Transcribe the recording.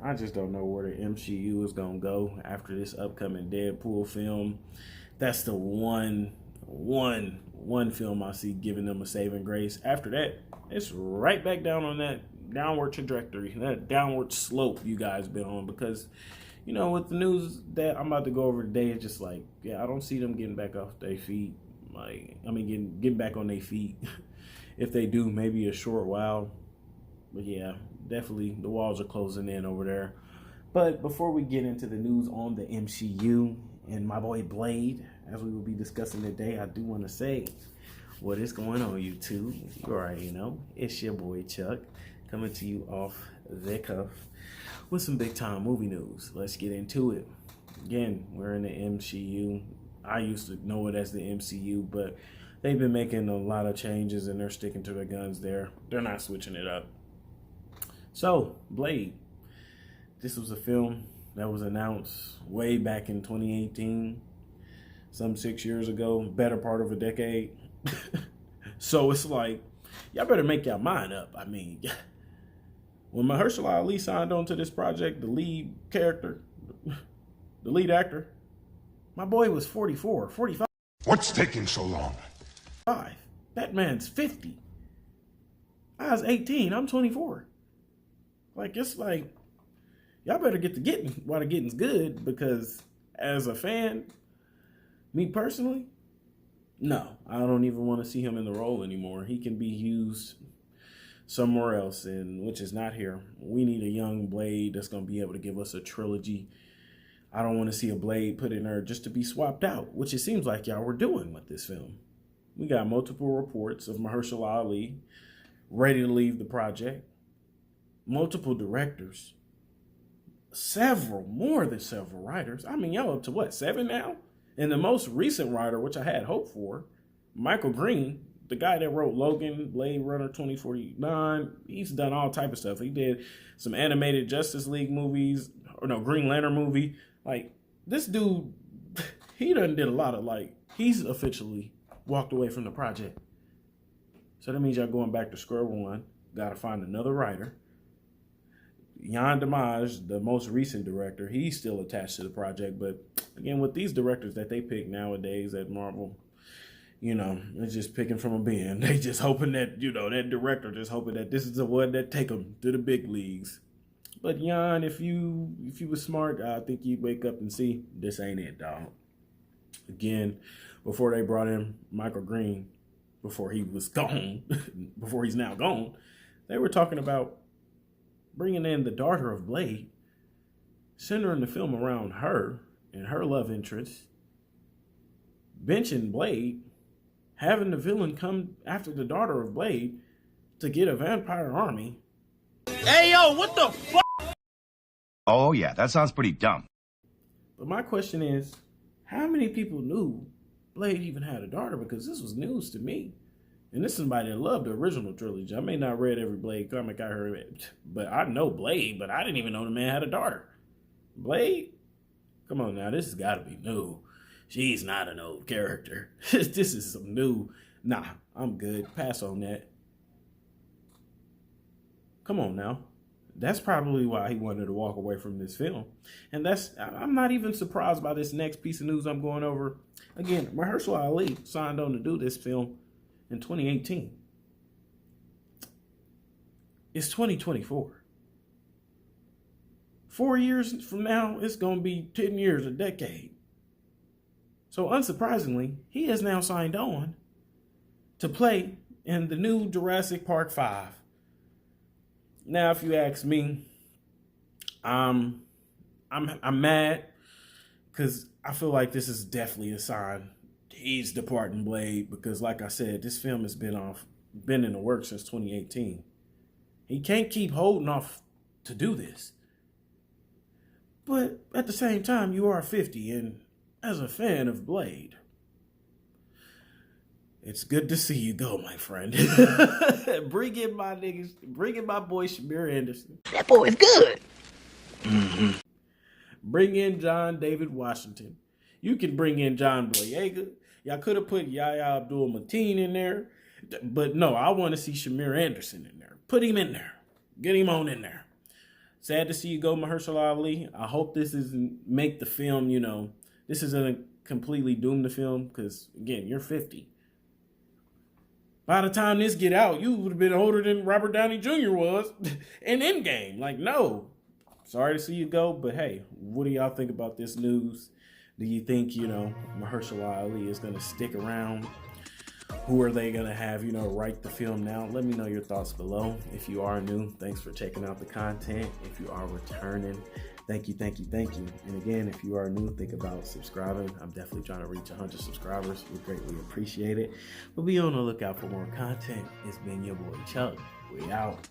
I just don't know where the MCU is gonna go after this upcoming Deadpool film. That's the one film I see giving them a saving grace. After that, it's right back down on that downward trajectory, that downward slope you guys been on. Because, you know, with the news that I'm about to go over today, it's just like, yeah, I don't see them getting back off their feet. Getting back on their feet. If they do, maybe a short while. But yeah, definitely the walls are closing in over there. But before we get into the news on the MCU and my boy Blade, as we will be discussing today, I do want to say what is going on, YouTube. You already know, it's your boy Chuck coming to you off the cuff with some big time movie news. Let's get into it. Again, we're in the MCU. I used to know it as the MCU, but they've been making a lot of changes and they're sticking to their guns there. They're not switching it up. So, Blade. This was a film that was announced way back in 2018, some 6 years ago, better part of a decade. So it's like, y'all better make your mind up. I mean, when Mahershala Ali signed on to this project, the lead character, the lead actor, my boy was 44, 45. What's taking so long? That man's 50. I was 18, I'm 24. Like, it's like, y'all better get to getting while the getting's good, because as a fan, me personally, no, I don't even want to see him in the role anymore. He can be used somewhere else, and which is not here. We need a young Blade that's going to be able to give us a trilogy. I don't want to see a Blade put in there just to be swapped out, which it seems like y'all were doing with this film. We got multiple reports of Mahershala Ali ready to leave the project. Multiple directors, more than several writers. I mean, y'all up to what, 7 now? And the most recent writer, which I had hope for, Michael Green, the guy that wrote Logan, Blade Runner 2049, he's done all type of stuff. He did some animated Justice League movies, or no, Green Lantern movie. Like, this dude, he done did a lot of, he's officially walked away from the project. So that means y'all going back to square one. Got to find another writer. Jan Damage, the most recent director, he's still attached to the project. But again, with these directors that they pick nowadays at Marvel, you know, they're just picking from a bin. They just hoping that, you know, that director just hoping that this is the one that take them to the big leagues. But Jan, if you were smart, I think you'd wake up and see this ain't it, dog. Again, before they brought in Michael Green, before he was gone, before he's now gone, they were talking about bringing in the daughter of Blade, centering the film around her and her love interest, benching Blade, having the villain come after the daughter of Blade to get a vampire army. Hey, yo, what the fuck? Oh, yeah, that sounds pretty dumb. But my question is, how many people knew Blade even had a daughter? Because this was news to me. And this is somebody that loved the original trilogy. I may not have read every Blade comic I heard, but I know Blade, but I didn't even know the man had a daughter. Blade? Come on now, this has got to be new. She's not an old character. This is some new. Nah, I'm good. Pass on that. Come on now. That's probably why he wanted to walk away from this film. And I'm not even surprised by this next piece of news I'm going over. Again, Mahershala Ali signed on to do this film in 2018. It's 2024. 4 years from now, it's going to be 10 years, a decade. So unsurprisingly, he has now signed on to play in the new Jurassic Park 5. Now, if you ask me, I'm mad because I feel like this is definitely a sign he's departing Blade, because like I said, this film has been in the works since 2018. He can't keep holding off to do this. But at the same time, you are 50, and as a fan of Blade, it's good to see you go, my friend. Bring in my niggas, bring in my boy Shamir Anderson. That boy is good. Mm-hmm. Bring in John David Washington. You can bring in John Boyega. Y'all could have put Yahya Abdul-Mateen in there. But no, I want to see Shamir Anderson in there. Put him in there. Get him on in there. sad to see you go, Mahershala Ali. I hope this isn't make the film, this isn't completely doom the film, because again, you're 50. By the time this get out, you would have been older than Robert Downey Jr. was in Endgame. Like, no. Sorry to see you go, but hey, what do y'all think about this news? Do you think, Mahershala Ali is going to stick around? Who are they going to have, write the film now? Let me know your thoughts below. If you are new, thanks for checking out the content. If you are returning, thank you. And again, if you are new, think about subscribing. I'm definitely trying to reach 100 subscribers. We greatly appreciate it. But be on the lookout for more content. It's been your boy Chuck. We out.